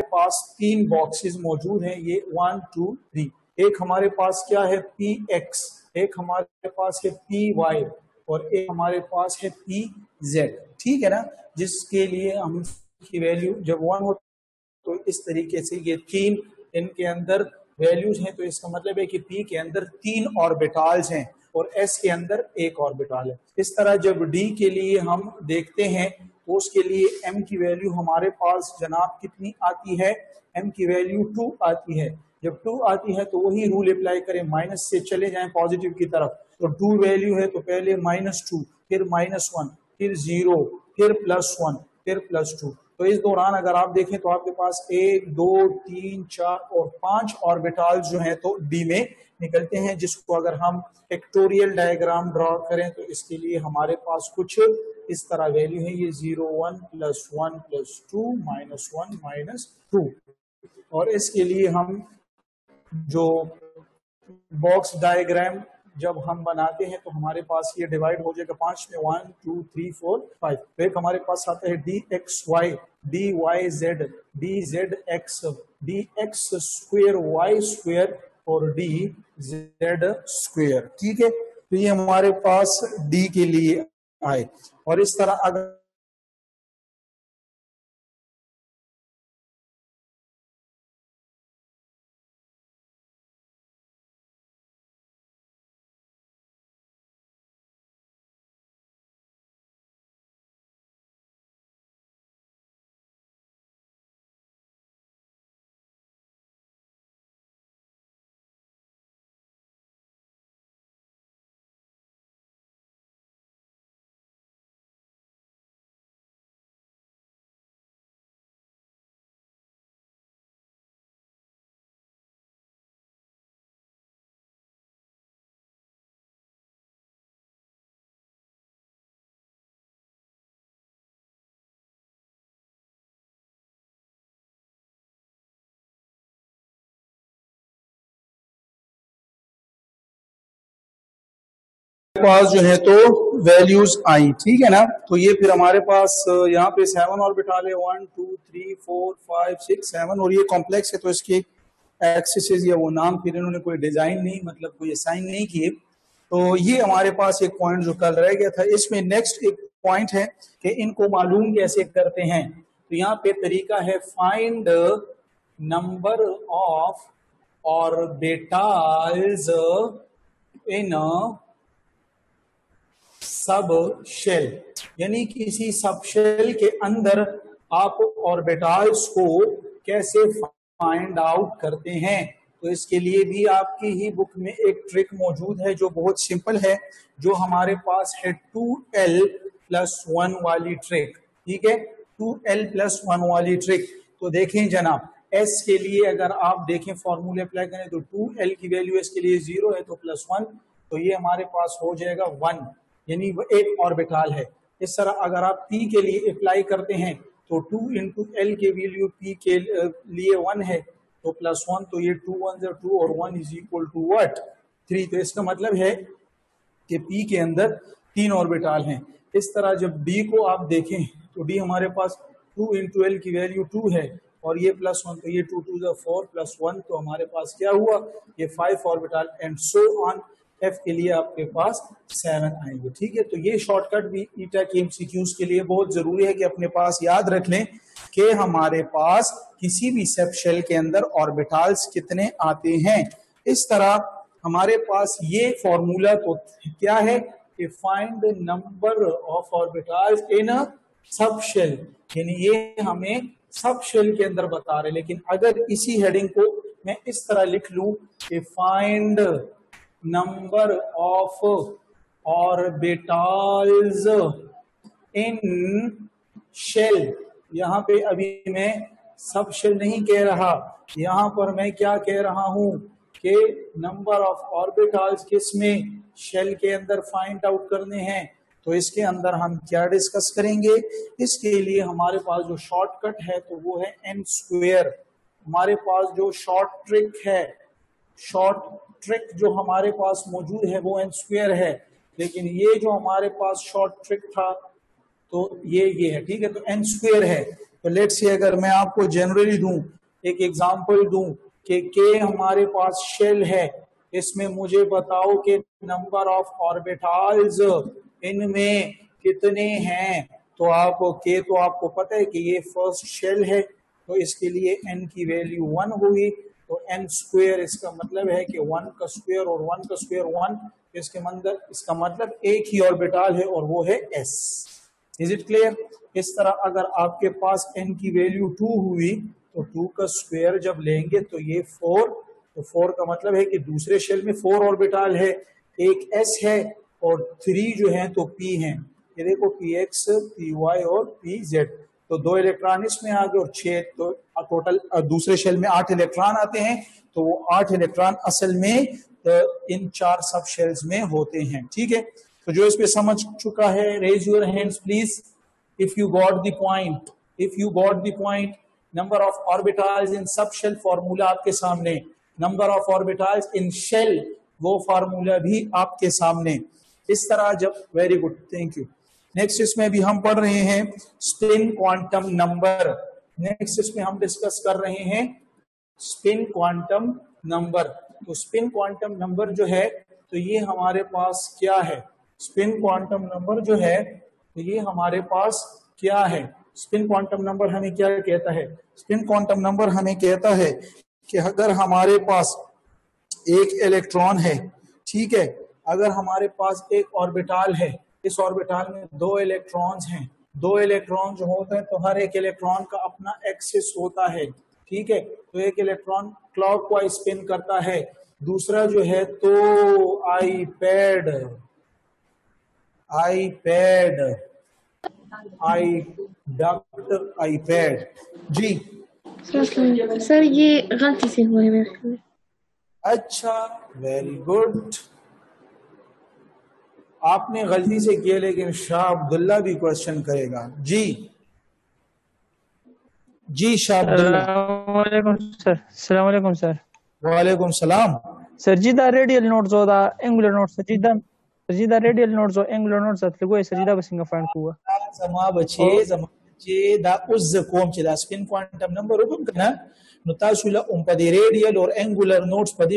पास तीन बॉक्सेस मौजूद हैं, ये 1 2 3। एक हमारे पास क्या है px, एक हमारे पास है py और एक हमारे पास है pz, ठीक है ना, जिसके लिए हम की वैल्यू जब 1 हो तो इस तरीके से ये तीन इनके अंदर वैल्यूज हैं, तो इसका मतलब है कि p के अंदर तीन ऑर्बिटल्स हैं और s के अंदर एक ऑर्बिटल है। इस तरह जब d के लिए हम देखते हैं तो उसके लिए m की वैल्यू हमारे पास जनाब कितनी आती है, m की वैल्यू 2 आती है। जब 2 आती है तो वही रूल अप्लाई करें, माइनस से चले जाएं पॉजिटिव की तरफ, तो 2 वैल्यू है तो पहले -2 फिर -1 फिर 0 फिर +1 फिर +2। तो इस दौरान अगर आप देखें तो आपके पास 1 2 3 4 और 5 ऑर्बिटल्स जो हैं तो डी में निकलते हैं, जिसको अगर हम फैक्टोरियल डायग्राम ड्रॉ करें तो इसके लिए हमारे पास कुछ इस तरह वैल्यू है, ये 0 1 +1 +2 -1 -2। और इसके लिए हम जो बॉक्स डायग्राम जब हम बनाते हैं तो हमारे पास ये डिवाइड हो जाएगा 5 में, 1 2 3 4 5। तो एक हमारे पास आता है dxy dyz dzx dx square y square और dz स्क्वायर, ठीक है। तो ये हमारे पास d के लिए आए। और इस तरह अगर पास जो है तो वैल्यूज आई, ठीक है ना। तो ये फिर हमारे पास यहाँ पे 7 ऑर्बिटल है, 1 2 3 4 5 6 7 और ये कॉम्प्लेक्स है तो इसके एक्सिस या वो नाम फिर इन्होंने कोई डिजाइन नहीं मतलब कोई असाइन नहीं किए। तो ये हमारे पास एक पॉइंट जो कल रह गया था। इसमें नेक्स्ट एक पॉइंट है कि इनको मालूम कैसे करते हैं। तो यहाँ पे तरीका है find number of orbitals in sub shell, यानी किसी सब शेल के अंदर आप ऑर्बिटल्स को कैसे फाइंड आउट करते हैं। तो इसके लिए भी आपकी ही बुक में एक ट्रिक मौजूद है जो बहुत सिंपल है, जो हमारे पास है 2l+1 वाली ट्रिक, ठीक है, 2l+1 वाली ट्रिक। तो देखें जनाब, s के लिए अगर आप देखें फॉर्मूले अप्लाई करें तो 2l की वैल्यू s के लिए 0 है तो +1, तो ये हमारे पास हो जाएगा 1, यानी वो एक ऑर्बिटल है। इस तरह अगर आप p के लिए अप्लाई करते हैं तो 2 इंटू एल के वैल्यू p के लिए 1 है तो +1, तो ये 2 1 2 और 1 इज इक्वल टू व्हाट 3। तो इसका मतलब है कि p के अंदर 3 ऑर्बिटल हैं। इस तरह जब d को आप देखें तो d हमारे पास 2 इंटू एल की वैल्यू 2 है और ये +1, तो ये 2 2 4 +1, तो हमारे पास क्या हुआ, ये 5 orbital and so on. F के लिए आपके पास 7 आएंगे, ठीक है। तो ये शॉर्टकट भी ईटा के एमसीक्यूज के लिए बहुत जरूरी है कि अपने पास याद रख लें कि हमारे पास किसी भी सब शेल के अंदर ऑर्बिटल्स कितने आते हैं। इस तरह हमारे पास ये फॉर्मूला तो क्या है कि find the number of orbitals in a sub shell, यानी ये हमें सब शेल के अंदर बता रहे। लेकिन अगर इसी हेडिंग को मैं इस तरह लिख लूं कि find number of orbitals in shell, यहां पे अभी मैं सब शेल नहीं कह रहा, यहां पर मैं क्या कह रहा हूं कि नंबर ऑफ ऑर्बिटल्स किसमें शेल के अंदर फाइंड आउट करने हैं। तो इसके अंदर हम क्या डिस्कस करेंगे, इसके लिए हमारे पास जो शॉर्टकट है तो वो है n स्क्वायर। हमारे पास जो शॉर्ट ट्रिक है, शॉर्ट ट्रिक जो हमारे पास मौजूद है वो n स्क्वायर है, लेकिन ये जो हमारे पास शॉर्ट ट्रिक था तो ये है, ठीक है। तो n स्क्वायर है, तो लेट्स से अगर मैं आपको जनरली दूं, एक एग्जांपल दूं कि के हमारे पास शेल है, इसमें मुझे बताओ कि नंबर ऑफ ऑर्बिटल्स इनमें कितने हैं। तो आपको के तो आपको पता है कि ये फर्स्ट शेल है, तो इसके लिए n की वैल्यू 1 होगी। तो n स्क्वायर इसका मतलब है कि 1 का स्क्वायर और 1 का स्क्वायर 1, इसका मतलब एक ही ऑर्बिटल है और वो है s। Is it clear? इस तरह अगर आपके पास n की वैल्यू 2 हुई तो 2 का स्क्वायर जब लेंगे तो ये 4, तो 4 का मतलब है कि दूसरे शेल में 4 ऑर्बिटल है, एक s है और 3 जो है तो p हैं। ये देखो px, py और pz, तो 2 इलेक्ट्रॉन इसमें आ गए और 6, तो टोटल दूसरे शेल में 8 इलेक्ट्रॉन आते हैं। तो वो 8 इलेक्ट्रॉन असल में इन 4 सब शेल्स में होते हैं। ठीक है, तो जो इस पे समझ चुका है raise your hands please if you got the point. If you got the point, number of orbitals in sub shell formula आपके सामने, number of orbitals in shell वो फार्मूला भी आपके सामने। इस तरह जब, very good, thank you. Next इसमें भी हम पढ़ रहे हैं स्पिन क्वांटम नंबर। नेक्स्ट इसमें हम डिस्कस कर रहे हैं स्पिन क्वांटम नंबर। तो स्पिन क्वांटम नंबर जो है तो ये हमारे पास क्या है, स्पिन क्वांटम नंबर जो है तो ये हमारे पास क्या है। स्पिन क्वांटम नंबर हमें क्या कहता है? स्पिन क्वांटम नंबर हमें कहता है कि अगर हमारे पास एक इलेक्ट्रॉन है, ठीक है, अगर हमारे पास एक ऑर्बिटल है, इस ऑर्बिटल में 2 इलेक्ट्रॉन्स हैं, 2 इलेक्ट्रॉन जो होते हैं तो हर एक इलेक्ट्रॉन का अपना एक्सिस होता है। ठीक है, तो एक इलेक्ट्रॉन क्लॉकवाइज स्पिन करता है, दूसरा जो है तो आईपैड जी। सर ये गलती से हुआ है मेरे ख्याल में। अच्छा, वेरी गुड, आपने गलती से किया, लेकिन शाह अब्दुल्ला भी क्वेश्चन करेगा। जी जी शाह अब्दुल्ला। सर अस्सलाम वालेकुम सर। वालेकुम सलाम सर जी द रेडियल नोट्स और द एंगुलर नोट्स जी द रेडियल नोट्स और एंगुलर नोट्स अतलगो सर जी दा बसिंग फाइंड हुआ zama bace da uzza kom ce da spin quantum number ubum kana no tasu la pade radial or angular notes pade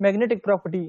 magnetic property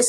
S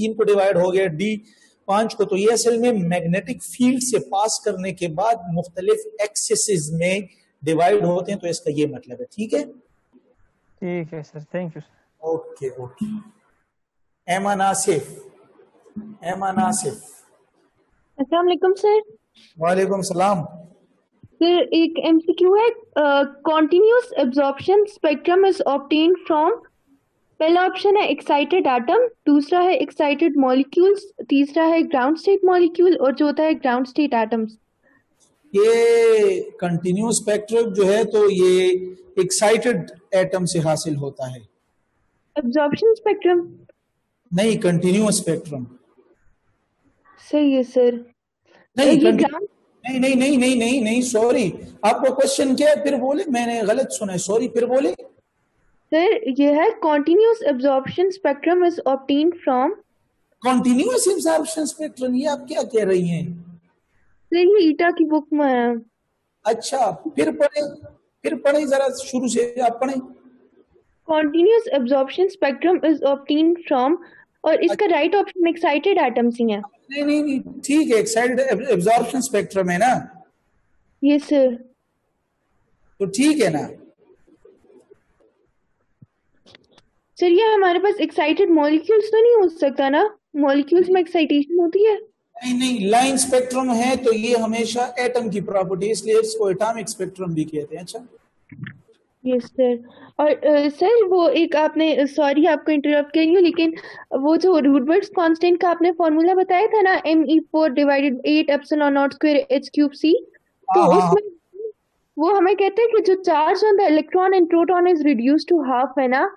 3 को divide हो गया D 5 को, तो ये असल में मैग्नेटिक फील्ड से पास करने के बाद मुख्तलिफ एक्सिस में डिवाइड होते हैं, तो इसका ये मतलब है। ठीक है, ठीक है sir, thank you. Okay okay. एमान आसिफ अस्सलाम वालेकुम सर। वालेकुम सलाम। सर एक एमसीक्यू है, continuous absorption spectrum is obtained from, पहला ऑप्शन है एक्साइटेड एटम, दूसरा है एक्साइटेड मॉलिक्यूल्स, तीसरा है ग्राउंड स्टेट मॉलिक्यूल और चौथा है ग्राउंड स्टेट एटम्स। ये कंटिन्यूअस स्पेक्ट्रम जो है तो ये एक्साइटेड एटम से हासिल होता है। एब्जॉर्प्शन स्पेक्ट्रम नहीं, कंटिन्यूअस स्पेक्ट्रम। सही है सर। नहीं सॉरी, आपका क्वेश्चन क्या है? फिर बोले, मैंने गलत सुना है, सॉरी, फिर बोले। सर ये है continuous absorption spectrum is obtained from. Continuous absorption spectrum, ये आप क्या कह रही हैं? सर ये ईटा की बुक में है। अच्छा, फिर पढ़े जरा शुरू से, आप पढ़े। Continuous absorption spectrum is obtained from, और इसका राइट ऑप्शन एक्साइटेड एटम्स ही है। नहीं, ठीक है, एक्साइटेड एब्जॉर्प्शन स्पेक्ट्रम है ना? Yes sir. तो ठीक है ना? सर ये हमारे पास एक्साइटेड मॉलिक्यूल्स तो नहीं हो सकता ना? मॉलिक्यूल्स में एक्साइटेशन होती है। नहीं, लाइन स्पेक्ट्रम है तो ये हमेशा एटम की प्रॉपर्टी, इसलिए इसको एटॉमिक स्पेक्ट्रम भी कहते हैं। अच्छा, यस सर। और सर वो एक आपने, सॉरी आपको इंटरप्ट कर रही हूँ, लेकिन वो जो रूटबर्ग्स कांस्टेंट का आपने फॉर्मूला बताया था ना, Me4 divided 8 epsilon not square h3c, तो उसमें वो हमें कहते हैं कि जो charge on the electron and proton is reduced to half है ना,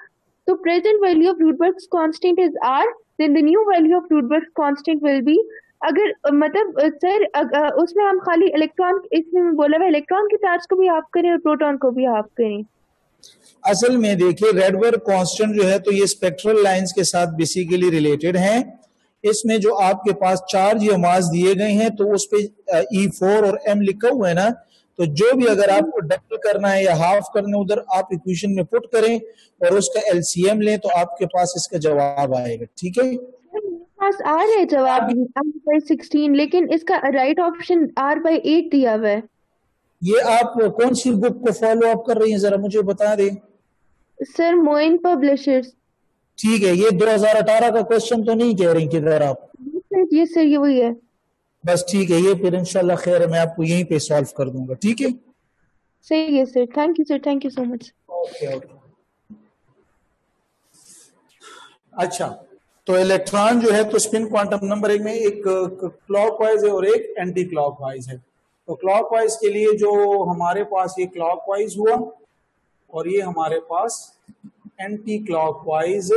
तो present value of Rydberg's constant is r, then the new value of Rydberg's constant will be अगर मतलब सर उसमें हम खाली इलेक्ट्रॉन, इसमें बोला हुआ इलेक्ट्रॉन के चार्ज को भी हाफ करें और प्रोटॉन को भी हाफ करें। असल में देखिए रेडबर्ग कांस्टेंट जो है तो ये स्पेक्ट्रल लाइंस के साथ बेसिकली रिलेटेड हैं। इसमें जो आपके पास चार्ज या मास दिए गए हैं तो उस पे E4 और M लिखा हुआ है ना, तो जो भी अगर आपको डबल करना है या हाफ करना है उधर आप इक्वेशन में पुट करें और उसका LCM लें तो आपके पास इसका जवाब आएगा। ठीक है, पास R है जवाब R/16, लेकिन इसका राइट ऑप्शन R/8 दिया हुआ है। ये आप कौन सी बुक को फॉलो अप कर रही हैं जरा मुझे बता दें। Sir Moin publishers. ठीक है, ये 2018 का क्वेश्चन तो नहीं कह रही किधर आप? ये सर ये वही है। बस ठीक है, ये फिर इंशाल्लाह खैर मैं आपको यहीं पे सॉल्व कर दूंगा। ठीक है, सही है sir, thank you sir, thank you so much. Okay okay. अच्छा, तो इलेक्ट्रॉन जो है तो स्पिन क्वांटम नंबर एक में एक क्लॉकवाइज है और एक एंटी क्लॉकवाइज है। तो क्लॉकवाइज के लिए जो हमारे पास ये क्लॉकवाइज हुआ और ये हमारे पास एंटी क्लॉकवाइज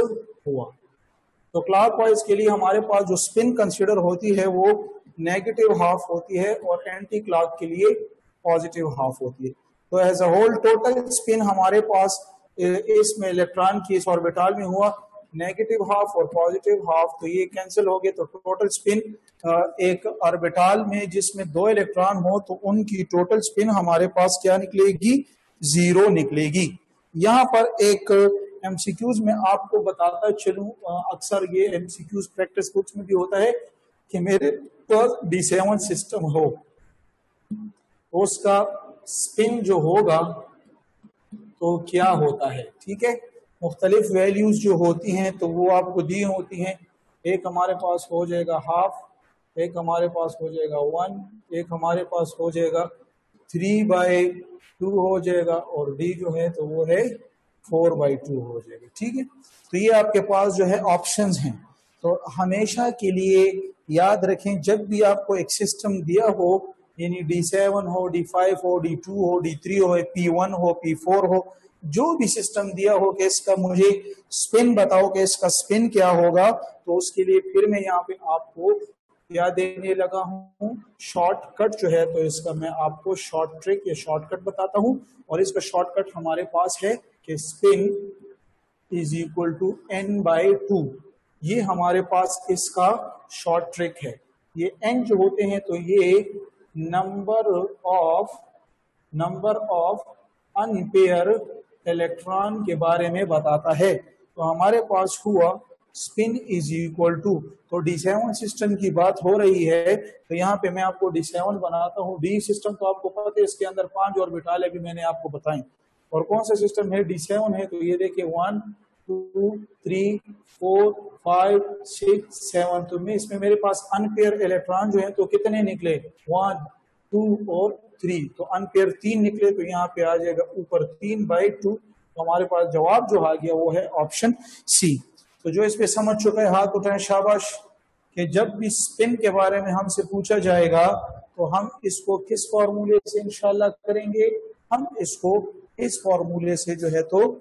हुआ। तो क्लॉकवाइज के लिए हमारे पास जो स्पिन कंसीडर होती है वो नेगेटिव हाफ होती है और एंटी क्लॉक के लिए पॉजिटिव हाफ होती है। तो as a whole total spin हमारे पास इसमें इलेक्ट्रॉन की इस ऑर्बिटल में हुआ नेगेटिव हाफ और पॉजिटिव हाफ, तो ये कैंसिल हो गए। तो टोटल स्पिन एक ऑर्बिटल में जिसमें 2 इलेक्ट्रॉन हो तो उनकी टोटल स्पिन हमारे पास क्या निकलेगी? 0 निकलेगी। यहाँ पर एक एमसीक्यूज में आपको बताता चलूं, अक्सर ये एमसीक्यूज प्रैक्टिस बुक्स में भी होता है कि मेरे पास D7 सिस्टम हो तो उसका स्पिन जो होगा तो क्या होता है। ठीक है, मुख्तलिफ वैल्यूज जो होती हैं तो वो आपको दी होती हैं। एक हमारे पास हो जाएगा हाफ, एक हमारे पास हो जाएगा 1, एक हमारे पास हो जाएगा 3/2 हो जाएगा और डी जो है तो वो है 4/2 हो जाएगा। ठीक है, तो ये आपके पास जो है ऑप्शंस हैं। तो हमेशा के लिए याद रखें जब भी आपको एक सिस्टम दिया हो, यानी D7 हो, D5 हो, D2 हो, D3 हो, P1 हो, P4 हो, जो भी सिस्टम दिया हो कि इसका मुझे स्पिन बताओ कि इसका स्पिन क्या होगा, तो उसके लिए फिर मैं यहाँ पे आपको क्या देने लगा हूँ, शॉर्टकट जो है। तो इसका मैं आपको शॉर्ट ट्रिक या शॉर्टकट बताता हूँ और इसका शॉर्टकट हमारे पास है कि spin is equal to n/2। ये हमारे पास इसका शॉर्ट ट्रिक है। ये n जो होते हैं तो ये नंबर ऑफ अनपेयर इलेक्ट्रॉन के बारे में बताता है। तो हमारे पास हुआ स्पिन इज इक्वल टू, तो D7 सिस्टम की बात हो रही है तो यहाँ पे मैं आपको D7 बनाता हूँ। D सिस्टम तो आपको पता है, इसके अंदर 5 ऑर्बिटल है, भी मैंने आपको बताई। और कौन सा सिस्टम है? D7 है। तो ये देखिए 1 2 3 4 5 6 7, तो मैं इसमें मेरे पास अनपेयर इलेक्ट्रॉन जो है तो कितने निकले? 1 2 और 3, तो अनपेयर 3 निकले। तो यहाँ पे आ जाएगा ऊपर 3/2। तो हमारे पास जवाब जो आ गया वो है ऑप्शन सी। तो जो इस पे समझ चुका है हाथ उठाएं, शाबाश। कि जब भी स्पिन के बारे में हमसे पूछा जाएगा तो हम इसको किस फॉर्मूले से इंशाल्लाह करेंगे? हम इसको इस फॉर्मूले से जो है तो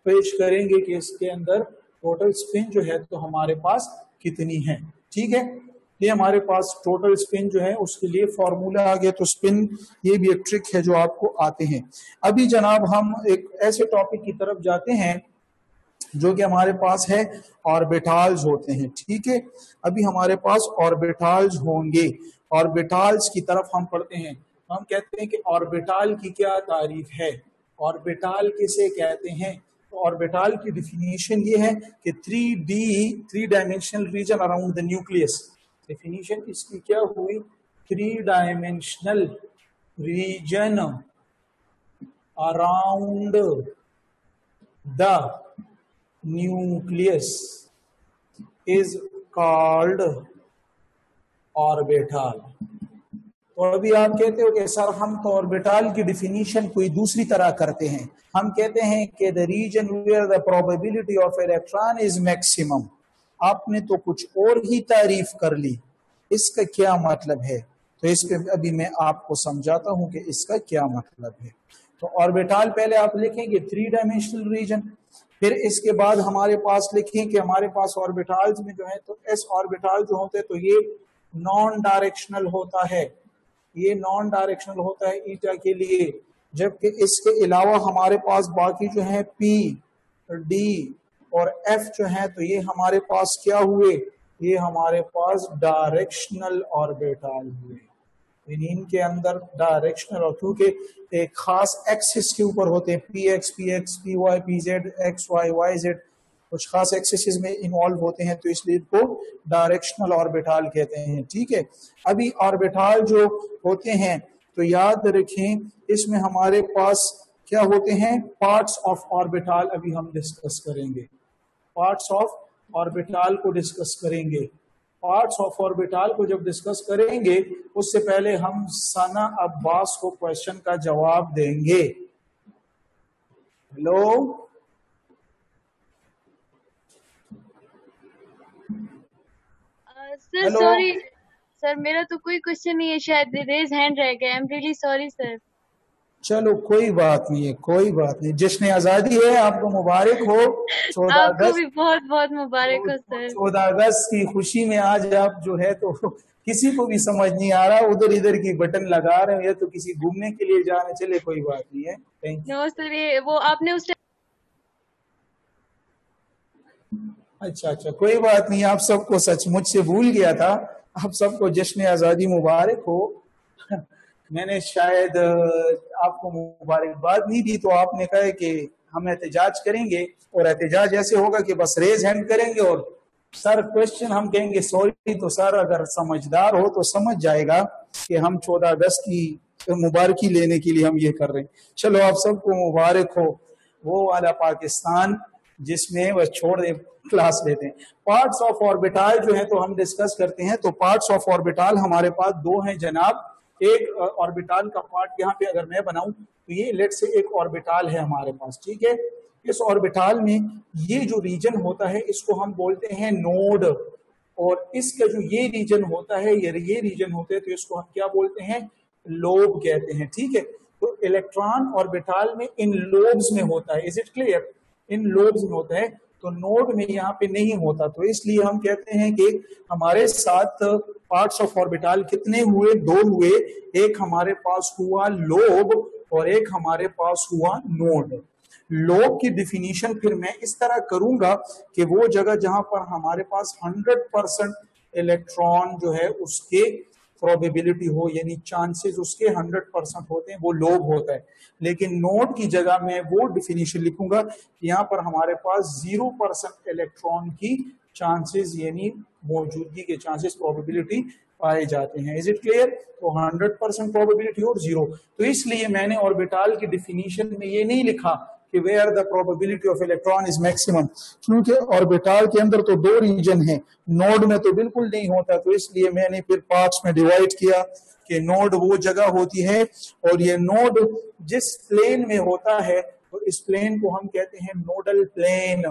पेश करेंगे कि इसके अंदर टोटल स्पिन जो है तो हमारे पास कितनी है। ठीक है, ये हमारे पास टोटल स्पिन जो है उसके लिए फॉर्मूला आ गया। तो स्पिन ये भी एक ट्रिक है जो आपको आते हैं। अभी जनाब हम एक ऐसे टॉपिक की तरफ जाते हैं जो कि हमारे पास है ऑर्बिटल्स होते हैं। ठीक है, अभी हमारे पास ऑर्बिटल्स होंगे। ऑर्बिटल्स की तरफ हम पढ़ते हैं। हम कहते हैं कि ऑर्बिटल की क्या तारीफ है, ऑर्बिटल किसे कहते हैं? तो ऑर्बिटल की डिफिनीशन ये है कि 3 dimensional region around the nucleus. Definition इसकी क्या हुई? 3 dimensional region around the nucleus is called orbital. तो अभी आप कहते हो कि सर हम तो ऑर्बिटल की डिफिनीशन कोई दूसरी तरह करते हैं। हम कहते हैं कि the region where the probability of electron is maximum. आपने तो कुछ और ही तारीफ कर ली, इसका क्या मतलब है? तो इस पे अभी मैं आपको समझाता हूं कि इसका क्या मतलब है। तो ऑर्बिटल पहले आप लिखेंगे 3 डायमेंशनल रीजन। फिर इसके बाद हमारे पास लिखें कि हमारे पास ऑर्बिटल्स में जो है तो s ऑर्बिटल जो होते हैं तो ये नॉन डायरेक्शनल होता है, ये नॉन डायरेक्शनल होता है ईटा के लिए, जबकि इसके अलावा हमारे पास बाकी जो है p, d और f जो है तो ये हमारे पास क्या हुए, ये हमारे पास डायरेक्शनल ऑर्बिटल हुए। इनके अंदर डायरेक्शनल, और क्योंकि एक खास एक्सिस के ऊपर होते हैं, P X, P Y, P Z, X Y, Y Z, कुछ खास एक्सिस में इन्वॉल्व होते हैं, तो इसलिए इनको डायरेक्शनल ऑर्बिटल कहते हैं। ठीक है, अभी ऑर्बिटल जो होते हैं तो याद रखें इसमें हमारे पास क्या होते हैं, पार्ट्स ऑफ ऑर्बिटल अभी हम डिस्कस करेंगे, पार्ट्स ऑफ ऑर्बिटल को डिस्कस करेंगे। पार्ट्स ऑफ ऑर्बिटल को जब डिस्कस करेंगे उससे पहले हम सना अब्बास को क्वेश्चन का जवाब देंगे। हेलो, सर सॉरी सर, मेरा तो कोई क्वेश्चन नहीं है, शायद रेज हैंड रह गया। I am really sorry sir. चलो कोई बात नहीं है, कोई बात नहीं। जश्न आजादी है, आपको मुबारक हो। 14 आपको अगस्त भी बहुत बहुत मुबारक हो सर। 14 अगस्त की खुशी में आज आप जो है तो किसी को भी समझ नहीं आ रहा, उधर इधर की बटन लगा रहे हैं, या तो किसी घूमने के लिए जाने, चले कोई बात नहीं है। Thank you. नो सर, ये वो आपने उस अच्छा, कोई बात नहीं, आप सबको सचमुच से भूल गया था। आप सबको जश्न आजादी मुबारक हो। मैंने शायद आपको मुबारकबाद नहीं दी, तो आपने कहा कि हम एहतजाज करेंगे, और एहतजाज ऐसे होगा कि बस रेज हैंड करेंगे और सर क्वेश्चन हम कहेंगे सॉरी, तो सर अगर समझदार हो तो समझ जाएगा कि हम 14 अगस्त की मुबारकी लेने के लिए हम ये कर रहे हैं। चलो आप सबको मुबारक हो, वो वाला पाकिस्तान जिसमें वह छोड़ दे, क्लास लेते हैं। पार्ट्स ऑफ ऑर्बिटल जो है तो हम डिस्कस करते हैं। तो पार्ट्स ऑफ ऑर्बिटल हमारे पास दो हैं जनाब। एक ऑर्बिटल का पार्ट यहाँ पे अगर मैं बनाऊं तो ये लेट से एक ऑर्बिटल है हमारे पास, ठीक है। इस ऑर्बिटल में ये जो रीजन होता है इसको हम बोलते हैं नोड, और इसका जो ये रीजन होता है, ये रीजन होते हैं तो इसको हम क्या बोलते हैं, लोब कहते हैं, ठीक है। तो इलेक्ट्रॉन ऑर्बिटल में इन लोब्स में होता है, is it clear, in lobes में होता है, तो नोड में यहाँ पे नहीं होता। तो इसलिए हम कहते हैं कि हमारे साथ पार्ट्स ऑफ ऑर्बिटल कितने हुए, दो हुए, एक हमारे पास हुआ लोब और एक हमारे पास हुआ नोड। लोब की डिफिनीशन फिर मैं इस तरह करूंगा कि वो जगह जहां पर हमारे पास 100% इलेक्ट्रॉन जो है उसके प्रोबेबिलिटी हो, यानी चांसेस उसके 100% होते हैं, वो लोब होता है। लेकिन नोड की जगह मैं वो डिफिनीशन लिखूंगा कि यहाँ पर हमारे पास 0% इलेक्ट्रॉन की चांसेस यानी मौजूदगी के चांसेस, प्रोबेबिलिटी पाए जाते हैं। Is it clear? तो 100% प्रोबेबिलिटी और 0। तो इसलिए मैंने ऑर्बिटल की डिफिनीशन में ये नहीं लिखा कि where the probability of electron is maximum, क्योंकि ऑर्बिटल के अंदर तो दो रीजन है, नोड में तो बिल्कुल नहीं होता। तो इसलिए मैंने फिर पार्ट्स में डिवाइड किया कि नोड वो जगह होती है, और ये नोड जिस प्लेन में होता है तो इस प्लेन को हम कहते हैं नोडल प्लेन,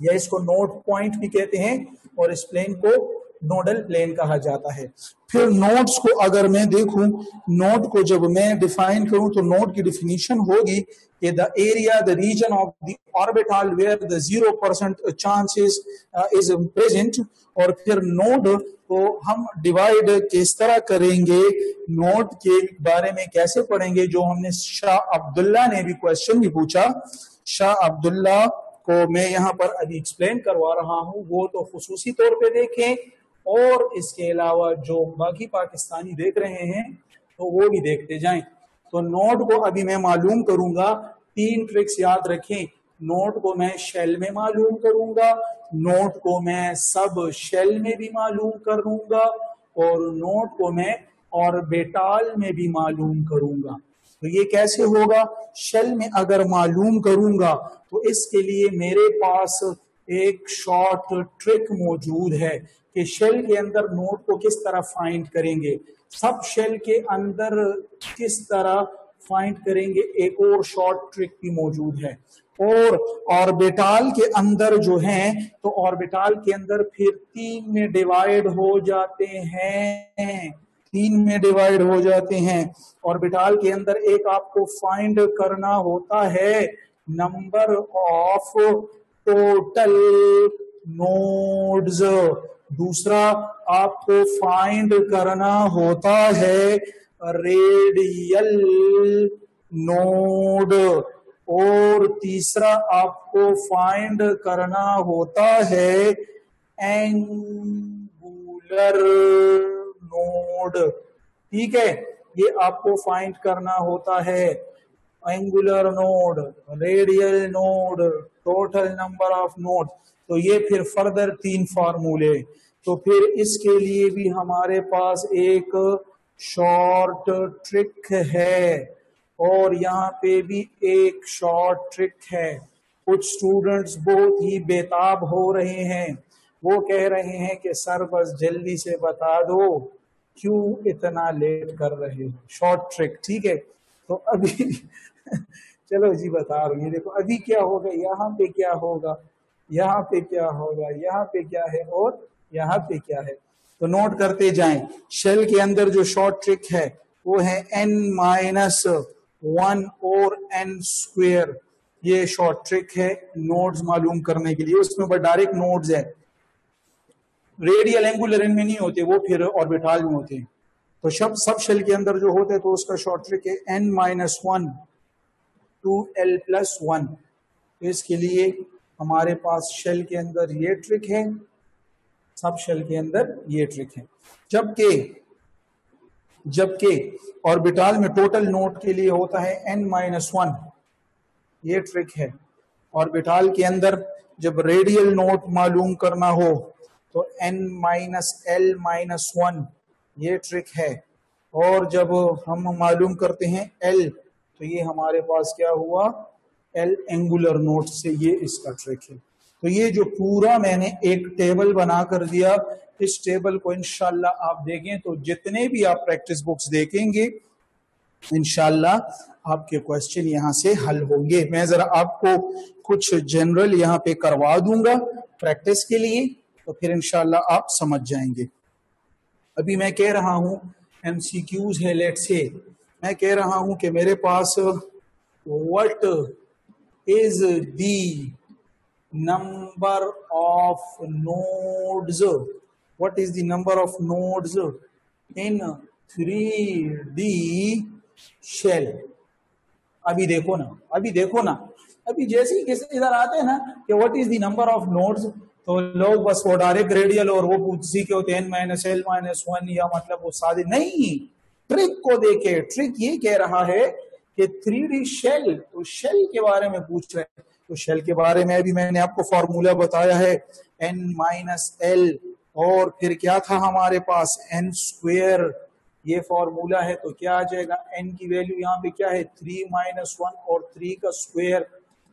या इसको नोड पॉइंट भी कहते हैं, और इस प्लेन को नोडल प्लेन कहा जाता है। फिर नोड्स को अगर मैं देखूं, नोड को जब मैं डिफाइन करूं तो नोड की डिफिनीशन होगी कि the area, the region of the orbital where the 0% chances is present. और फिर नोड को हम डिवाइड किस तरह करेंगे, नोड के बारे में कैसे पढ़ेंगे, जो हमने शाह अब्दुल्ला ने भी क्वेश्चन भी पूछा। शाह अब्दुल्ला को मैं यहाँ पर अभी एक्सप्लेन करवा रहा हूँ, वो तो खुसूसी तौर पे देखें, और इसके अलावा जो बाकी पाकिस्तानी देख रहे हैं तो वो भी देखते जाएं। तो नोड को अभी मैं मालूम करूंगा, 3 ट्रिक्स याद रखें। नोड को मैं शेल में मालूम करूंगा, नोड को मैं सब शेल में भी मालूम करूंगा, और नोड को मैं ऑर्बिटल में भी मालूम करूंगा। तो ये कैसे होगा? शेल में अगर मालूम करूंगा तो इसके लिए मेरे पास एक शॉर्ट ट्रिक मौजूद है कि शेल के अंदर नोड को किस तरह फाइंड करेंगे, सब शेल के अंदर किस तरह फाइंड करेंगे, एक और शॉर्ट ट्रिक भी मौजूद है। और ऑर्बिटल के अंदर जो है तो ऑर्बिटल के अंदर फिर 3 में डिवाइड हो जाते हैं, 3 में डिवाइड हो जाते हैं। ऑर्बिटल के अंदर एक आपको फाइंड करना होता है नंबर ऑफ टोटल नोड्स। दूसरा आपको फाइंड करना होता है रेडियल नोड। और तीसरा आपको फाइंड करना होता है एंगुलर नोड। ठीक है, ये आपको फाइंड करना होता है angular node, radial node, total number of node. तो ये फिर फर्दर 3 फार्मूले। तो फिर इसके लिए भी हमारे पास एक शॉर्ट ट्रिक है और यहाँ पे भी एक शॉर्ट ट्रिक है। कुछ स्टूडेंट्स बहुत ही बेताब हो रहे हैं, वो कह रहे हैं कि सर बस जल्दी से बता दो क्यों इतना लेट कर रहे हो। शॉर्ट ट्रिक, ठीक है। तो अभी चलो जी बता रही हूँ। देखो अभी क्या होगा, यहाँ पे क्या होगा, यहाँ पे क्या होगा, यहाँ पे क्या है और यहाँ पे क्या है। तो नोट करते जाएं। शेल के अंदर जो शॉर्ट ट्रिक है वो है n-1 और n²। ये शॉर्ट ट्रिक है नोड्स मालूम करने के लिए। उसमें बस डायरेक्ट नोड्स है, रेडियल एंगुलर इनमें नहीं होते, वो फिर ऑर्बिटल में होते हैं। तो सब शेल के अंदर जो होते हैं तो उसका शॉर्ट ट्रिक है n-1 to l+1। तो इसके लिए हमारे पास शेल के अंदर ये ट्रिक है, सब शेल के अंदर ये ट्रिक है। जबकि ऑर्बिटल में टोटल नोड के लिए होता है n-1। ये ट्रिक है। ऑर्बिटल के अंदर जब रेडियल नोड मालूम करना हो तो n-l-1 ये ट्रिक है। और जब हम मालूम करते हैं l तो ये हमारे पास क्या हुआ, l एंगुलर नोड से ये इसका ट्रिक है। तो ये जो पूरा मैंने एक टेबल बना कर दिया, इस टेबल को इंशाल्लाह आप देखें तो जितने भी आप प्रैक्टिस बुक्स देखेंगे इंशाल्लाह आपके क्वेश्चन यहाँ से हल होंगे। मैं जरा आपको कुछ जनरल यहाँ पे करवा दूंगा प्रैक्टिस के लिए, तो फिर इंशाल्लाह आप समझ जाएंगे। अभी मैं कह रहा हूँ MCQs है, लेट से मैं कह रहा हूँ कि मेरे पास what is the number of nodes, what is the number of nodes in 3D shell। अभी देखो ना, अभी जैसे ही इधर आते हैं ना कि what is the number of nodes, तो लोग बस वो डायरेक्ट रेडियल और वो पूछी के होते हैं n-l-1 या मतलब वो सादे नहीं। ट्रिक को देखे, ट्रिक ये कह रहा है कि 3D शेल, तो शेल के बारे में पूछ रहे हैं। तो शेल के बारे में अभी मैंने आपको फॉर्मूला बताया है n-l और फिर क्या था हमारे पास n²। ये फॉर्मूला है तो क्या आ जाएगा, n की वैल्यू यहाँ पे क्या है 3-1 और 3 का स्क्वायर,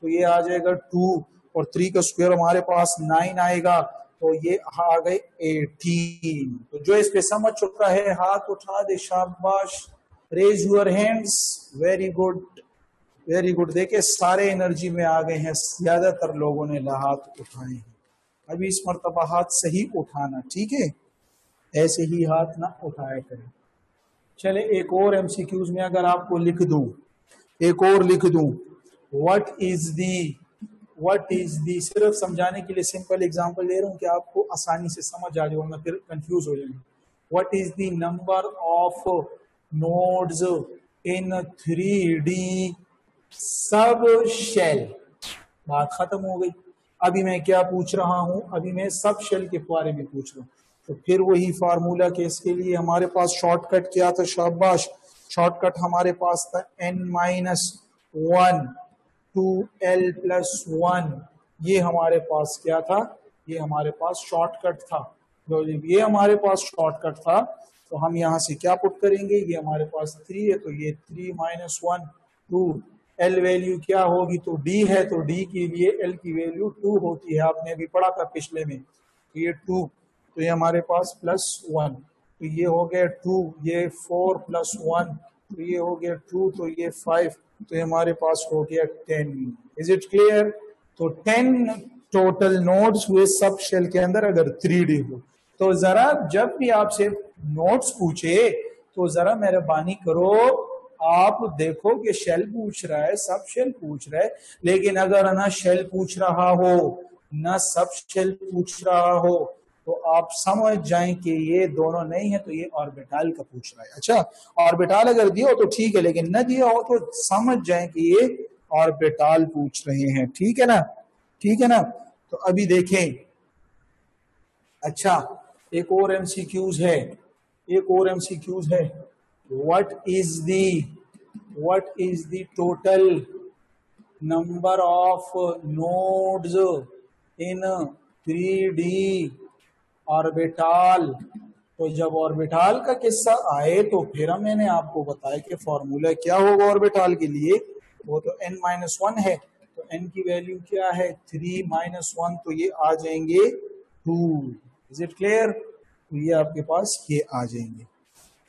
तो ये आ जाएगा 2 और 3 का स्क्वायर हमारे पास 9 आएगा, तो ये आ गए 18। तो जो इस पे समझ चुका है हाथ उठा दे, शाबाश, raise your hands, very good very good. देखिए सारे एनर्जी में आ गए हैं, ज्यादातर लोगों ने हाथ उठाए हैं। अभी इस मर्तबा हाथ सही उठाना, ठीक है, ऐसे ही हाथ ना उठाया करें। चले एक और MCQs में अगर आपको लिख दूं, एक और लिख दूं, व्हाट इज दी, सिर्फ समझाने के लिए सिंपल एग्जांपल दे रहा हूं कि आपको आसानी से समझ आ जाए, वरना फिर कंफ्यूज हो जाएंगे। What is the number of nodes in 3D sub shell. बात खत्म हो गई। अभी मैं क्या पूछ रहा हूं, अभी मैं सब शेल के बारे में पूछ रहा हूं। तो फिर वही फार्मूला के इसके लिए हमारे पास शॉर्टकट क्या था, शाबाश, शॉर्टकट हमारे पास था n-1 to l+1। ये हमारे पास क्या था, ये हमारे पास शॉर्टकट था। तो ये हमारे पास शॉर्टकट था तो हम यहाँ से क्या पुट करेंगे, ये हमारे पास 3 है तो ये 3-1 2, l वैल्यू क्या होगी, तो d है तो d के लिए l की वैल्यू 2 होती है, आपने अभी पढ़ा था पिछले में। ये 2 तो ये हमारे पास +1, तो ये हो गया 2, ये 4 + 1 तो ये हो गया 2, तो ये 5, तो ये हमारे पास हो गया 10। Is it clear? तो 10 टोटल नोड्स हुए सब शेल के अंदर अगर 3D हो। तो जरा जब भी आपसे नोड्स पूछे तो जरा मेहरबानी करो आप देखो कि शेल पूछ रहा है, सब शेल पूछ रहा है, लेकिन अगर ना शेल पूछ रहा हो ना सब शेल पूछ रहा हो तो आप समझ जाएं कि ये दोनों नहीं है, तो ये ऑर्बिटल का पूछ रहा है। अच्छा, ऑर्बिटल अगर दिया हो तो ठीक है, लेकिन न दिया हो तो समझ जाएं कि ये ऑर्बिटल पूछ रहे हैं। ठीक है ना, ठीक है ना। तो अभी देखें, अच्छा एक और एमसीक्यूज है, एक और एमसीक्यूज है। What is the total number of nodes in 3D orbital. तो जब ऑर्बिटल का किस्सा आए तो फिर मैंने आपको बताया कि फॉर्मूला क्या होगा ऑर्बिटल के लिए, वो तो n-1 है। तो n की वैल्यू क्या है 3 - 1, तो ये आ जाएंगे 2। Is it clear? तो ये आपके पास ये आ जाएंगे।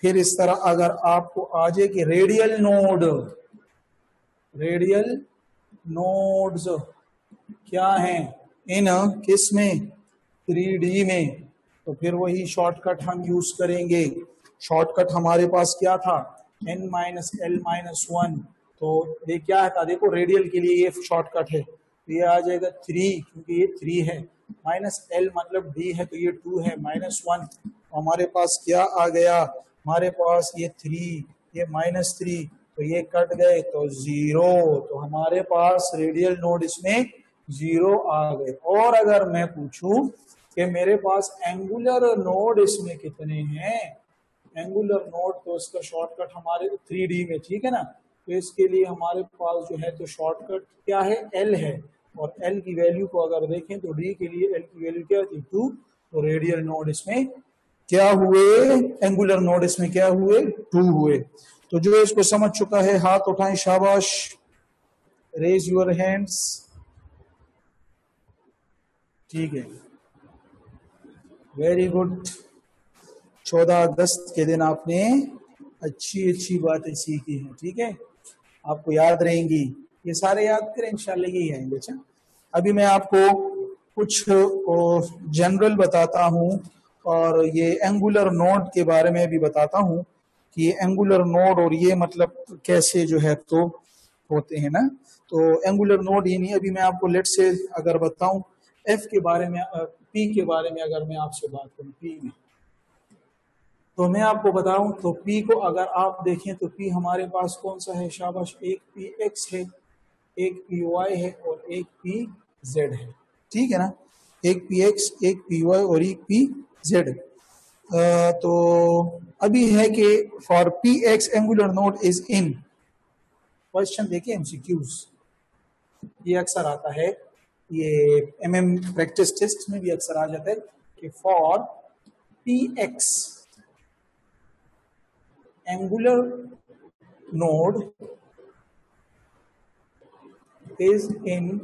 फिर इस तरह अगर आपको आ जाए कि रेडियल नोड्स क्या हैं इन किस में 3D में, तो फिर वही शॉर्टकट हम यूज करेंगे। शॉर्टकट हमारे पास क्या था n-l-1, तो ये क्या था, देखो रेडियल के लिए ये शॉर्टकट है, तो ये आ जाएगा 3, क्योंकि ये 3 है, -l मतलब d है तो ये 2 है, -1 हमारे पास क्या आ गया, हमारे पास ये 3, ये -3, तो ये कट गए तो 0, तो हमारे पास रेडियल नोड इसमें 0 आ गए। और अगर मैं पूछूं कि मेरे पास एंगुलर नोड इसमें कितने हैं, एंगुलर नोड, तो इसका शॉर्टकट हमारे 3D में, ठीक है ना, तो इसके लिए हमारे पास जो है तो शॉर्टकट क्या है L है, और L की वैल्यू को अगर देखें तो D के लिए L की वैल्यू क्या थी 2, तो रेडियल नोड इसमें क्या हुए, एंगुलर नोड इसमें क्या हुए 2 हुए। तो जो इसको समझ चुका है हाथ उठाएं, शाबाश, रेज योर हैंड्स। ठीक है, वेरी गुड। 14 अगस्त के दिन आपने अच्छी बातें सीखी हैं, ठीक है, आपको याद रहेंगी, ये सारे याद करें इंशाल्लाह, यही आएंगे। अच्छा, अभी मैं आपको कुछ जनरल बताता हूँ और ये एंगुलर नोड के बारे में भी बताता हूँ कि ये एंगुलर नोड और ये मतलब कैसे जो है तो होते हैं ना। तो एंगुलर नोड ही नहीं, अभी मैं आपको लेट से अगर बताऊं एफ के बारे में, पी के बारे में अगर मैं आपसे बात करूं पी में, तो मैं आपको बताऊं तो पी को अगर आप देखें तो पी हमारे पास कौन सा है, शाबाश, एक पी एक्स है, एक पी वाई है और एक पी जेड है, ठीक है ना, एक पी एक्स, एक पी वाई और एक पी जेड। तो अभी है कि for P X angular node is in, question देखिए एमसीक्यूज, ये अक्सर आता है, ये एमएम प्रैक्टिस टेस्ट में भी अक्सर आ जाता है कि for P X angular node is in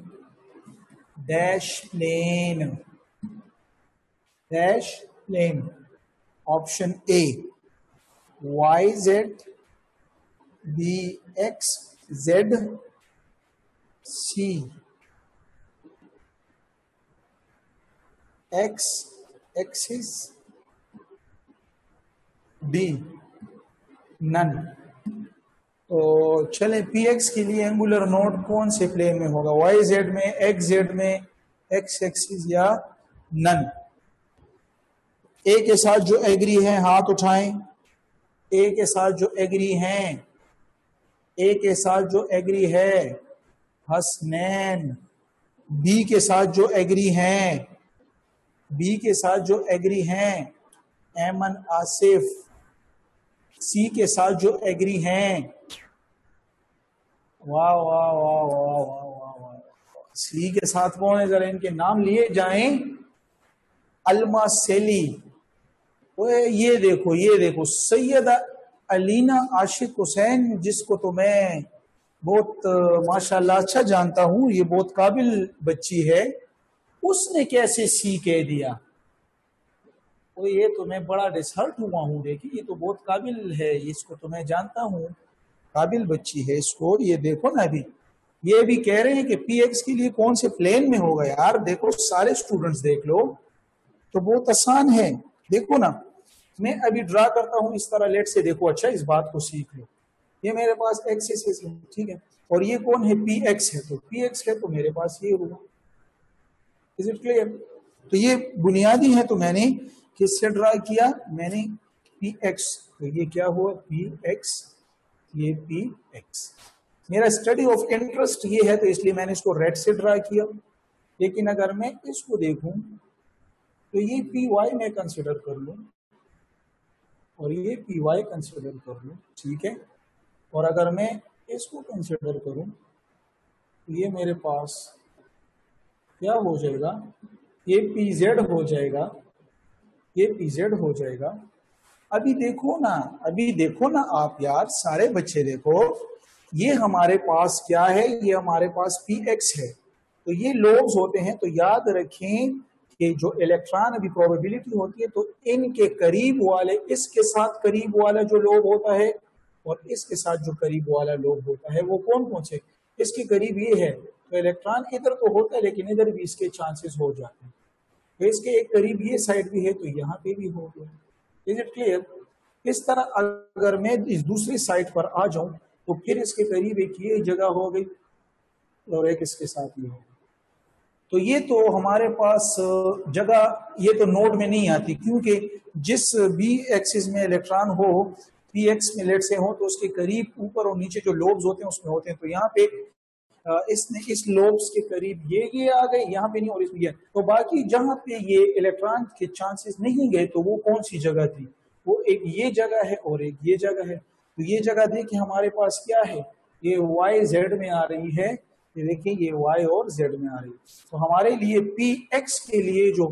dash plane, option A Y Z, B X Z, C X axis, D none. तो चलें, पी एक्स के लिए एंगुलर नोड कौन से प्लेन में होगा, वाई जेड में, एक्स जेड में, एक्स एक्सिस या नन। ए के साथ जो एग्री हैं हाथ उठाएं, ए के साथ जो एग्री हैं, ए के साथ जो एग्री है हसनैन, बी के साथ जो एग्री हैं, बी के साथ जो एग्री हैं एमन आसिफ, सी के साथ जो एग्री हैं, वाह वाह वाह वाह वाह वाह वाह, सी के साथ कौन है, जरा इनके नाम लिए जाएं, अलमा सेली, ये देखो सैयदा अलीना आशिक हुसैन, जिसको तो मैं बहुत माशाल्लाह अच्छा जानता हूँ, ये बहुत काबिल बच्ची है, उसने कैसे सी कह दिया, तो ये तो मैं बड़ा डिसहर्ट हुआ हूँ। देखिए ये तो बहुत काबिल है, इसको तो मैं जानता हूँ, काबिल बच्ची है इसको, ये देखो ना, अभी ये भी कह रहे हैं कि पी एक्स के लिए कौन से प्लेन में होगा। यार देखो सारे स्टूडेंट्स देख लो, तो बहुत आसान है, देखो ना, मैं अभी ड्रा करता हूं इस तरह, लेट से देखो, अच्छा इस बात को सीख लो, ये मेरे पास एक्सिस है, ठीक है, और ये कौन है, पी एक्स है, तो पी एक्स है तो मेरे पास ये हुआ। Is it clear? तो ये बुनियादी है, तो मैंने किससे ड्रा किया, मैंने पी एक्स, तो ये क्या हुआ, पी एक्स, ये पी एक्स। मेरा स्टडी ऑफ इंटरेस्ट ये है, तो इसलिए मैंने इसको रेड से ड्रा किया। लेकिन अगर मैं इसको देखूं तो ये पी वाई मैं कंसिडर कर लूं और ये पी वाई कंसिडर कर लूं, ठीक है, और अगर मैं इसको कंसिडर करूं तो ये मेरे पास क्या हो जाएगा, ये पी जेड हो जाएगा, ये पी जेड हो जाएगा। अभी देखो ना आप यार, सारे बच्चे देखो, ये हमारे पास क्या है, ये हमारे पास पी एक्स है, तो ये लोब्स होते हैं। तो याद रखें कि जो इलेक्ट्रॉन अभी प्रोबेबिलिटी होती है, तो इनके करीब वाले, इसके साथ करीब वाला जो लोब होता है और इसके साथ जो करीब वाला लोब होता है वो कौन कौन से, इसके करीब ये है, तो इलेक्ट्रॉन इधर तो होता है लेकिन इधर भी इसके चांसेस हो जाते हैं। तो इसके एक करीब ये साइड भी है तो यहाँ पे भी हो गया। Is it clear? इस तरह अगर मैं इस दूसरी साइड पर आ जाऊं तो फिर इसके करीब एक ये जगह हो गई और एक इसके साथ ये हो गई। तो ये तो हमारे पास जगह ये तो नोड में नहीं आती, क्योंकि जिस भी एक्सिस में इलेक्ट्रॉन हो, पी एक्स में लेट से हो, तो उसके करीब ऊपर और नीचे जो लोब्स होते हैं उसमें होते हैं। तो यहाँ पे इसने इस लोब्स के करीब ये आ गए, यहाँ पे नहीं और इसमें ये। तो बाकी जहाँ पे ये इलेक्ट्रॉन के चांसेस नहीं गए तो वो कौन सी जगह थी, वो एक ये जगह है और एक ये जगह है। तो ये जगह देखिए हमारे पास क्या है, ये वाई जेड में आ रही है, ये देखिए ये वाई और जेड में आ रही है। तो हमारे लिए पी एक्स के लिए जो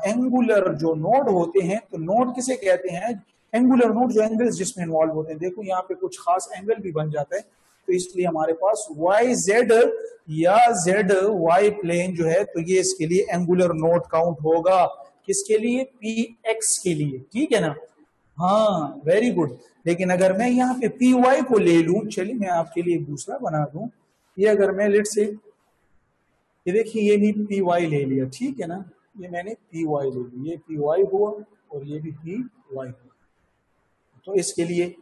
एंगुलर जो नोड होते हैं, तो नोड किसे कहते हैं, एंगुलर नोड, जो एंगल्स जिसमें इन्वॉल्व होते हैं। देखो यहाँ पे कुछ खास एंगल भी बन जाता है, तो इसलिए हमारे पास वाई जेड या जेड वाई प्लेन जो है, तो ये इसके लिए एंगुलर नोड काउंट होगा। किसके लिए, पी एक्स के लिए, ठीक है ना, हाँ वेरी गुड। लेकिन अगर मैं यहाँ पे पी वाई को ले लूं, चलिए मैं आपके लिए दूसरा बना दूं, ये अगर मैं लेट से, ये देखिए ये भी पी वाई ले लिया, ठीक है ना, ये मैंने पी वाई ले लिया, ये पी वाई हुआ और ये भी पी वाई हुआ। तो इसके लिए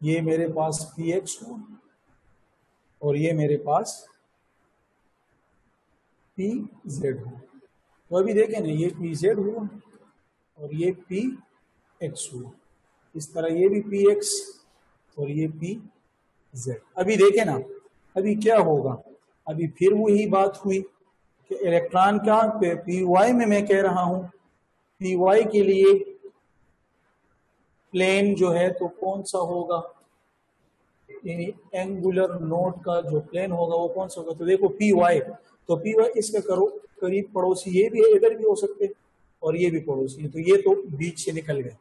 ये मेरे पास पी एक्स हुआ और ये मेरे पास पी जेड हुआ। तो अभी देखें ना, ये पी जेड हुआ और ये पी एक्स हुआ, इस तरह ये भी पी एक्स और ये पी जेड। अभी देखें ना, अभी क्या होगा, अभी फिर वही बात हुई कि इलेक्ट्रॉन का पी वाई में मैं कह रहा हूं, पी वाई के लिए प्लेन जो है तो कौन सा होगा, यानी एंगुलर नोड का जो प्लेन होगा वो कौन सा होगा। तो देखो पी वाई, तो पी वाई इसका करीब पड़ोसी ये भी है, इधर भी हो सकते और ये भी पड़ोसी है, तो ये तो बीच से निकल गए।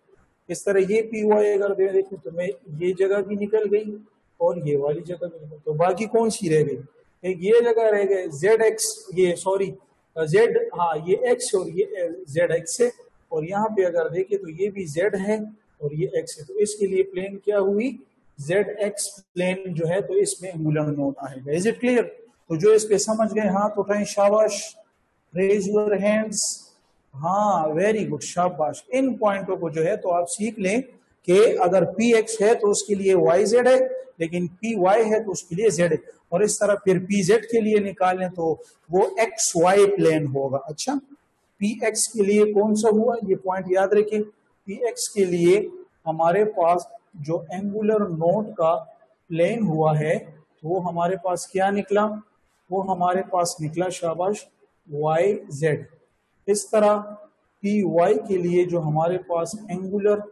इस तरह ये पी वाई अगर देखें तो मैं ये जगह भी निकल गई और ये वाली जगह भी निकल, तो बाकी कौन सी रह गई, एक ये जगह रह गए जेड एक्स, ये सॉरी जेड, हाँ ये एक्स और ये जेड एक्स है, और यहाँ पे अगर देखें तो ये भी जेड है और ये एक्स है। तो इसके लिए प्लेन क्या हुई, जेड एक्स प्लेन जो है, तो इसमें एंगुलर नोड आएगा। Is it clear? तो जो इस पे समझ गए हाथ उठाएं, शाबाश, रेज योर हैंड्स, हाँ वेरी गुड, शाबाश। इन पॉइंटों को जो है तो आप सीख लें कि अगर पी एक्स है तो उसके लिए वाई जेड है, लेकिन पी वाई है तो उसके लिए जेड है, और इस तरह फिर पी जेड के लिए निकालें तो वो एक्स वाई प्लेन होगा। अच्छा, पी एक्स के लिए कौन सा हुआ, ये पॉइंट याद रखें, पी एक्स के लिए हमारे पास जो एंगुलर नोड का प्लेन हुआ है तो वो हमारे पास क्या निकला, वो हमारे पास निकला, शाबाश, वाई जेड। इस तरह पी वाई के लिए जो हमारे पास एंगुलर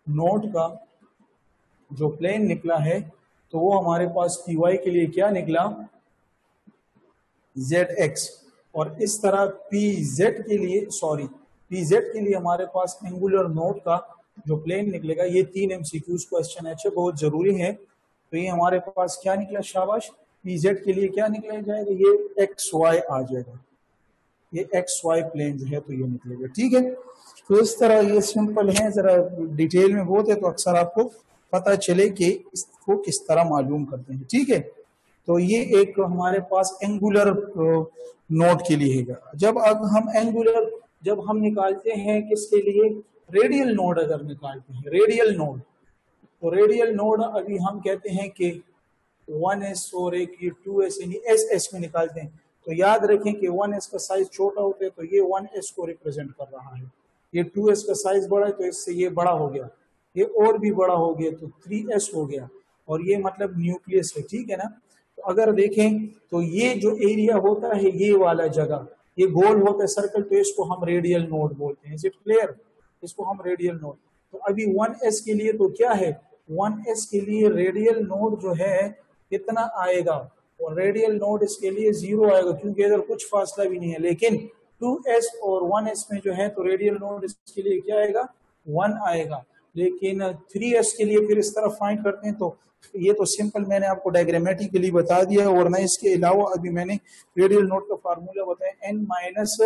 नोड का जो प्लेन निकला है तो वो हमारे पास पी वाई के लिए क्या निकला, जेड एक्स। और इस तरह पी जेड के लिए, सॉरी पी जेड के लिए हमारे पास एंगुलर नोड का जो प्लेन निकलेगा, ये 3 MCQs क्वेश्चन है, बहुत जरूरी है। तो ये हमारे पास क्या निकला, शाबाश, पी जेड के लिए क्या निकला जाएगा, ये एक्स वाई आ जाएगा, ये एक्स वाई प्लेन जो है तो ये निकलेगा, ठीक है। तो इस तरह ये सिंपल है, जरा डिटेल में बहुत है तो अक्सर आपको पता चले कि इसको किस तरह मालूम करते हैं, ठीक है। तो ये एक हमारे पास एंगुलर नोड के लिए है। जब अब हम एंगुलर जब हम निकालते हैं किसके लिए, रेडियल नोड अगर निकालते हैं, रेडियल नोड, तो रेडियल नोड अभी हम कहते हैं कि 1s और एक ये 2s यानी एस में निकालते हैं। तो याद रखें कि 1s का साइज छोटा होता है तो ये 1s को रिप्रेजेंट कर रहा है, ये 2s का साइज बड़ा है तो इससे ये बड़ा हो गया, ये और भी बड़ा हो गया तो 3s हो गया, और ये मतलब न्यूक्लियस है, ठीक है ना। तो अगर देखें तो ये जो एरिया होता है ये वाला जगह, ये गोल होता है सर्कल, तो इसको हम रेडियल नोड बोलते हैं। Is it clear? इसको हम रेडियल नोड। तो अभी 1s के लिए तो क्या है, 1s के लिए रेडियल नोड जो है कितना आएगा, और रेडियल नोड इसके लिए 0 आएगा क्योंकि इधर कुछ फासला भी नहीं है। लेकिन 2s और 1s में जो है तो रेडियल नोड इसके लिए क्या आएगा, 1 आएगा। लेकिन 3s के लिए फिर इस तरह फाइंड करते हैं, तो ये तो सिंपल मैंने आपको डायग्रामेटिकली बता दिया, और ना इसके अलावा अभी मैंने रेडियल नोड का फार्मूला बताया n माइनस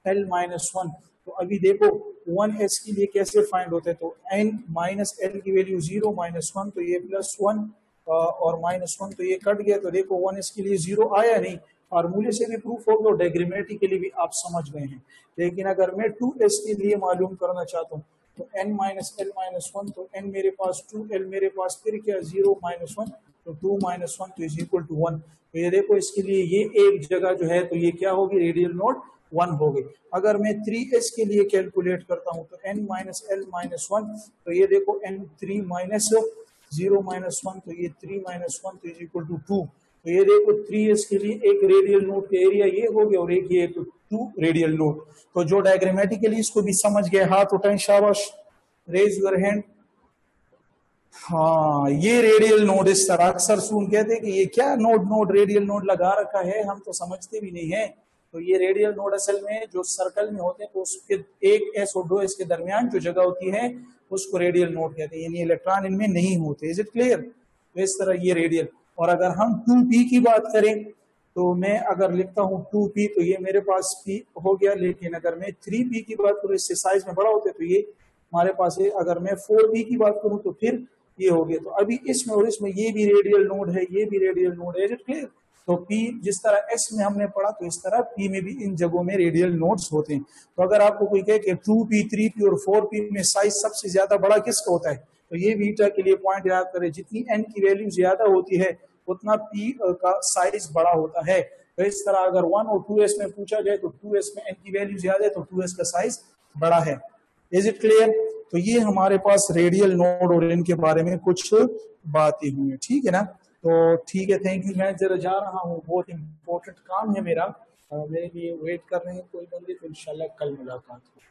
l माइनस 1। तो अभी देखो 1s के लिए कैसे फाइंड होता है, तो n माइनस l की वैल्यू 0 माइनस 1 तो ये प्लस 1 और माइनस 1 तो ये कट गया, तो देखो 1s के लिए 0 आया नहीं, फार्मूले से भी प्रूफ हो गया और डायग्रामेटिकली भी आप समझ गए हैं। लेकिन अगर मैं 2s के लिए मालूम करना चाहता हूँ तो n माइनस l माइनस 1, तो n मेरे पास 2l मेरे पास फिर क्या 0 माइनस 1 तो 2 माइनस 1 तो इज इक्वल टू 1। तो ये देखो इसके लिए ये एक जगह जो है तो ये क्या होगी, रेडियल नोड 1 हो गई। अगर मैं 3s के लिए कैलकुलेट करता हूँ तो n माइनस l माइनस 1 तो ये देखो n 3 माइनस 0 माइनस 1 तो ये 3 माइनस 1 तो इज इक्वल टू 2। तो ये देखो 3s के लिए एक रेडियल नोड का एरिया ये हो गया और एक ये 2 रेडियल नोड। तो जो डायग्रामेटिकली इसको भी समझ गए हाथ उठाएं, शाबाश, रेज योर हैंड। हाँ, ये रेडियल नोड इस तरह अक्सर सुन कहते हैं कि ये क्या नोड रेडियल नोड लगा रखा है, हम तो समझते भी नहीं है। तो ये रेडियल नोड असल में जो सर्कल में होते हैं तो उसके एक एस और 2s के दरमियान जो जगह होती है उसको रेडियल नोड कहते हैं, यानी इलेक्ट्रॉन इनमें नहीं होते। Is it clear? तो इस तरह ये रेडियल। और अगर हम 2p की बात करें तो मैं अगर लिखता हूँ 2p तो ये मेरे पास p हो गया, लेकिन अगर मैं 3p की बात करूँ इससे साइज में बड़ा होता है तो ये हमारे पास है। अगर मैं 4p की बात करूँ तो फिर ये हो गया। तो अभी इसमें और इसमें ये भी रेडियल नोड है, ये भी रेडियल नोड है। Is it clear? तो p जिस तरह s में हमने पढ़ा तो इस तरह p में भी इन जगहों में रेडियल नोड्स होते हैं। तो अगर आपको कोई कहे कि 2p 3p और 4p में साइज सबसे ज्यादा बड़ा किसका होता है, तो ये बीटा के लिए पॉइंट याद करें, जितनी n की वैल्यू ज्यादा होती है उतना p का साइज बड़ा होता है। तो इस तरह अगर 1 और 2s में पूछा जाए तो 2s में n की वैल्यू ज्यादा है तो 2s का साइज बड़ा है। Is it clear? तो ये हमारे पास रेडियल नोड और इनके बारे में कुछ बातें हुई, ठीक है ना। तो ठीक है, थैंक यू। मैं जरा जा रहा हूँ, बहुत इंपॉर्टेंट काम है मेरा, मेरे लिए वेट कर रहे हैं कोई बंदे, तो इंशाल्लाह कल मुलाकात हो।